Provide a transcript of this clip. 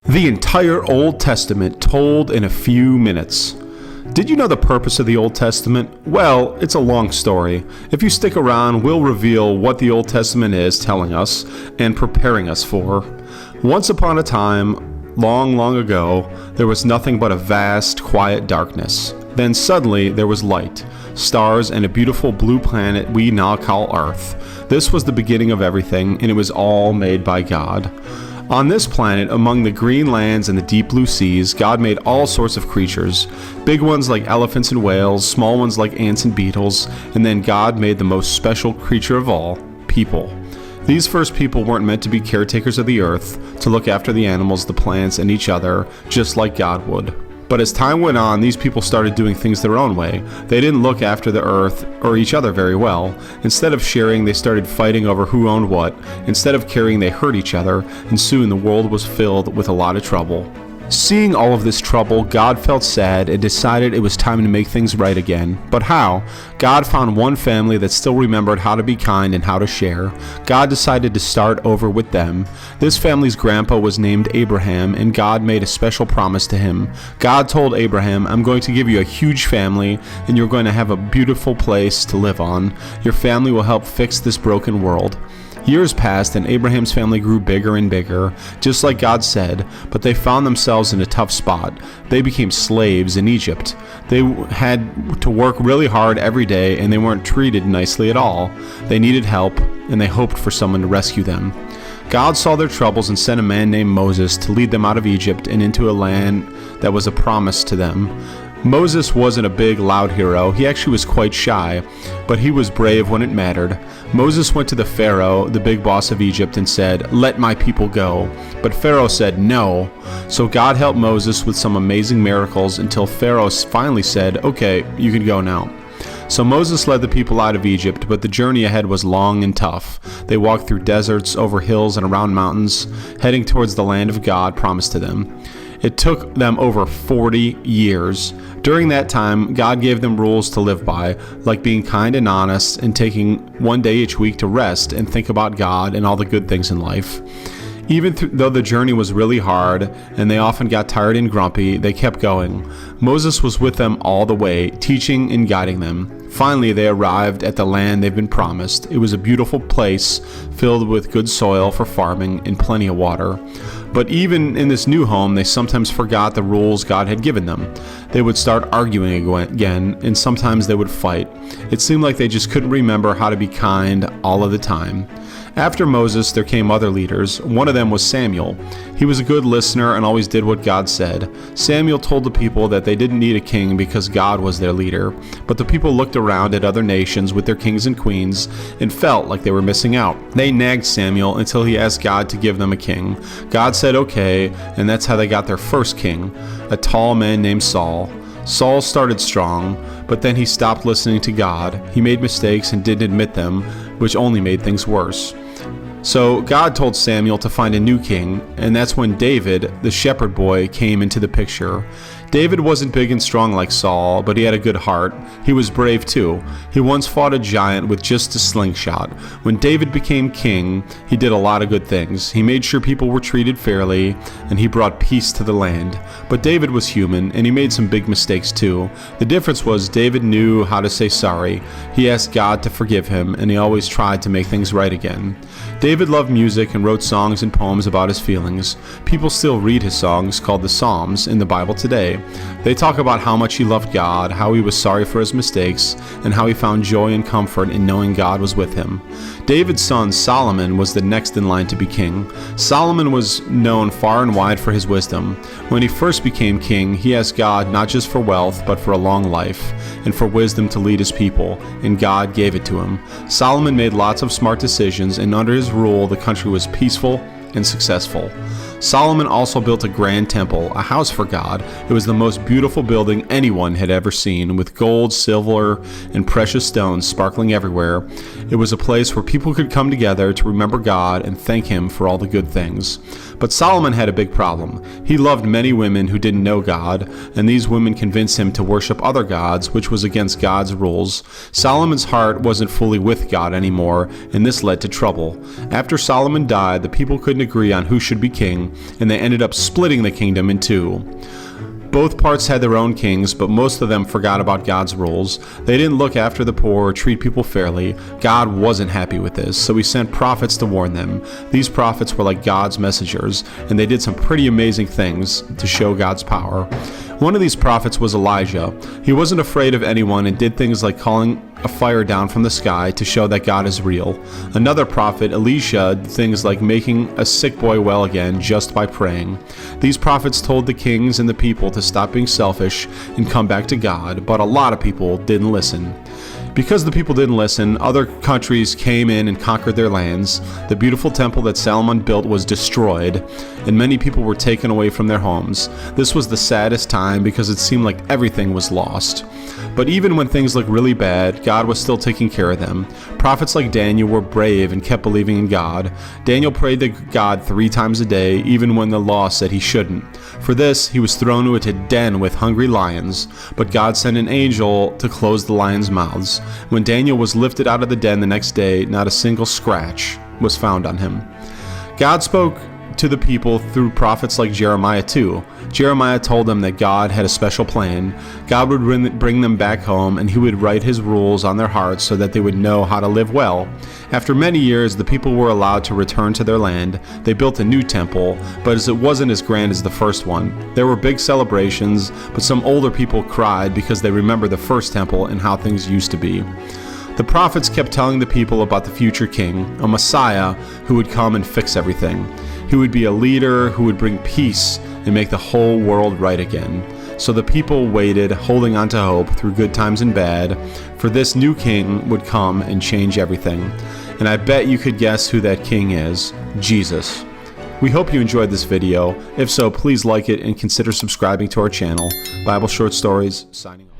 The entire Old Testament told in a few minutes. Did you know the purpose of the Old Testament? Well, it's a long story. If you stick around, we'll reveal what the Old Testament is telling us and preparing us for. Once upon a time, long, long ago, there was nothing but a vast, quiet darkness. Then suddenly there was light, stars, and a beautiful blue planet we now call Earth. This was the beginning of everything, and it was all made by God. On this planet, among the green lands and the deep blue seas, God made all sorts of creatures. Big ones like elephants and whales, small ones like ants and beetles, and then God made the most special creature of all, people. These first people weren't meant to be caretakers of the earth, to look after the animals, the plants, and each other, just like God would. But as time went on, these people started doing things their own way. They didn't look after the earth or each other very well. Instead of sharing, they started fighting over who owned what. Instead of caring, they hurt each other, and soon the world was filled with a lot of trouble. Seeing all of this trouble, God felt sad and decided it was time to make things right again. But how? God found one family that still remembered how to be kind and how to share. God decided to start over with them. This family's grandpa was named Abraham, and God made a special promise to him. God told Abraham, "I'm going to give you a huge family, and you're going to have a beautiful place to live on. Your family will help fix this broken world." Years passed and Abraham's family grew bigger and bigger, just like God said, but they found themselves in a tough spot. They became slaves in Egypt. They had to work really hard every day and they weren't treated nicely at all. They needed help and they hoped for someone to rescue them. God saw their troubles and sent a man named Moses to lead them out of Egypt and into a land that was a promise to them. Moses wasn't a big, loud hero. He actually was quite shy, but he was brave when it mattered. Moses went to the Pharaoh, the big boss of Egypt, and said, "Let my people go." But Pharaoh said no. So God helped Moses with some amazing miracles until Pharaoh finally said, "Okay, you can go now." So Moses led the people out of Egypt, but the journey ahead was long and tough. They walked through deserts, over hills, and around mountains, heading towards the land of God promised to them. It took them over 40 years. During that time, God gave them rules to live by, like being kind and honest and taking one day each week to rest and think about God and all the good things in life. Even though the journey was really hard and they often got tired and grumpy, they kept going. Moses was with them all the way, teaching and guiding them. Finally, they arrived at the land they've been promised. It was a beautiful place filled with good soil for farming and plenty of water. But even in this new home, they sometimes forgot the rules God had given them. They would start arguing again, and sometimes they would fight. It seemed like they just couldn't remember how to be kind all of the time. After Moses, there came other leaders. One of them was Samuel. He was a good listener and always did what God said. Samuel told the people that they didn't need a king because God was their leader. But the people looked around at other nations with their kings and queens and felt like they were missing out. They nagged Samuel until he asked God to give them a king. God said okay, and that's how they got their first king, a tall man named Saul. Saul started strong, but then he stopped listening to God. He made mistakes and didn't admit them, which only made things worse. So God told Samuel to find a new king, and that's when David, the shepherd boy, came into the picture. David wasn't big and strong like Saul, but he had a good heart. He was brave too. He once fought a giant with just a slingshot. When David became king, he did a lot of good things. He made sure people were treated fairly, and he brought peace to the land. But David was human, and he made some big mistakes too. The difference was David knew how to say sorry. He asked God to forgive him, and he always tried to make things right again. David loved music and wrote songs and poems about his feelings. People still read his songs, called the Psalms, in the Bible today. They talk about how much he loved God, how he was sorry for his mistakes, and how he found joy and comfort in knowing God was with him. David's son Solomon was the next in line to be king. Solomon was known far and wide for his wisdom. When he first became king, he asked God not just for wealth, but for a long life, and for wisdom to lead his people, and God gave it to him. Solomon made lots of smart decisions, and under his rule, the country was peaceful and successful. Solomon also built a grand temple, a house for God. It was the most beautiful building anyone had ever seen, with gold, silver, and precious stones sparkling everywhere. It was a place where people could come together to remember God and thank Him for all the good things. But Solomon had a big problem. He loved many women who didn't know God, and these women convinced him to worship other gods, which was against God's rules. Solomon's heart wasn't fully with God anymore, and this led to trouble. After Solomon died, the people couldn't agree on who should be king, and they ended up splitting the kingdom in two. Both parts had their own kings, but most of them forgot about God's rules. They didn't look after the poor or treat people fairly. God wasn't happy with this, so He sent prophets to warn them. These prophets were like God's messengers, and they did some pretty amazing things to show God's power. One of these prophets was Elijah. He wasn't afraid of anyone and did things like calling a fire down from the sky to show that God is real. Another prophet, Elisha, did things like making a sick boy well again just by praying. These prophets told the kings and the people to stop being selfish and come back to God, but a lot of people didn't listen. Because the people didn't listen, other countries came in and conquered their lands. The beautiful temple that Solomon built was destroyed, and many people were taken away from their homes. This was the saddest time because it seemed like everything was lost. But even when things looked really bad, God was still taking care of them. Prophets like Daniel were brave and kept believing in God. Daniel prayed to God 3 times a day, even when the law said he shouldn't. For this, he was thrown into a den with hungry lions, but God sent an angel to close the lions' mouths. When Daniel was lifted out of the den the next day, not a single scratch was found on him. God spoke to the people through prophets like Jeremiah too. Jeremiah told them that God had a special plan. God would bring them back home, and He would write His rules on their hearts so that they would know how to live well. After many years, the people were allowed to return to their land. They built a new temple, but it wasn't as grand as the first one. There were big celebrations, but some older people cried because they remembered the first temple and how things used to be. The prophets kept telling the people about the future king, a Messiah who would come and fix everything. He would be a leader who would bring peace and make the whole world right again. So the people waited, holding on to hope through good times and bad, for this new king would come and change everything. And I bet you could guess who that king is: Jesus. We hope you enjoyed this video. If so, please like it and consider subscribing to our channel. Bible Short Stories, signing off.